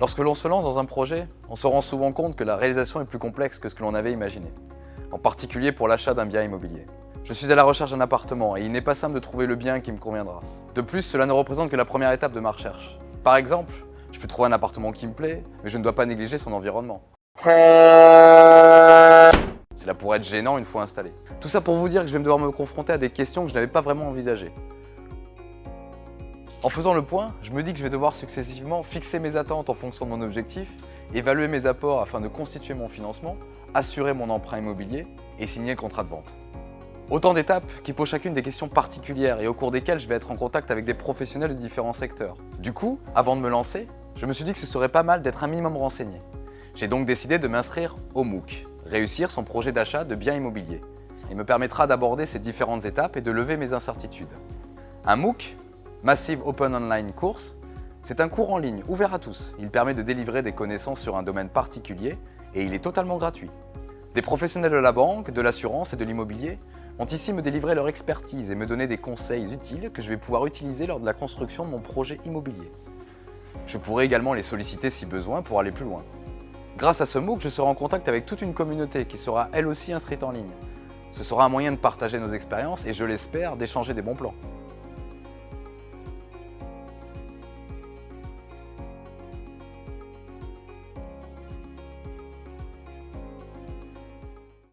Lorsque l'on se lance dans un projet, on se rend souvent compte que la réalisation est plus complexe que ce que l'on avait imaginé, en particulier pour l'achat d'un bien immobilier. Je suis à la recherche d'un appartement et il n'est pas simple de trouver le bien qui me conviendra. De plus, cela ne représente que la première étape de ma recherche. Par exemple, je peux trouver un appartement qui me plaît, mais je ne dois pas négliger son environnement. Cela pourrait être gênant une fois installé. Tout ça pour vous dire que je vais devoir me confronter à des questions que je n'avais pas vraiment envisagées. En faisant le point, je me dis que je vais devoir successivement fixer mes attentes en fonction de mon objectif, évaluer mes apports afin de constituer mon financement, assurer mon emprunt immobilier et signer le contrat de vente. Autant d'étapes qui posent chacune des questions particulières et au cours desquelles je vais être en contact avec des professionnels de différents secteurs. Du coup, avant de me lancer, je me suis dit que ce serait pas mal d'être un minimum renseigné. J'ai donc décidé de m'inscrire au MOOC, Réussir son projet d'achat de biens immobiliers. Il me permettra d'aborder ces différentes étapes et de lever mes incertitudes. Un MOOC, Massive Open Online Course, c'est un cours en ligne ouvert à tous. Il permet de délivrer des connaissances sur un domaine particulier et il est totalement gratuit. Des professionnels de la banque, de l'assurance et de l'immobilier ont ici me délivré leur expertise et me donner des conseils utiles que je vais pouvoir utiliser lors de la construction de mon projet immobilier. Je pourrai également les solliciter si besoin pour aller plus loin. Grâce à ce MOOC, je serai en contact avec toute une communauté qui sera elle aussi inscrite en ligne. Ce sera un moyen de partager nos expériences et je l'espère d'échanger des bons plans.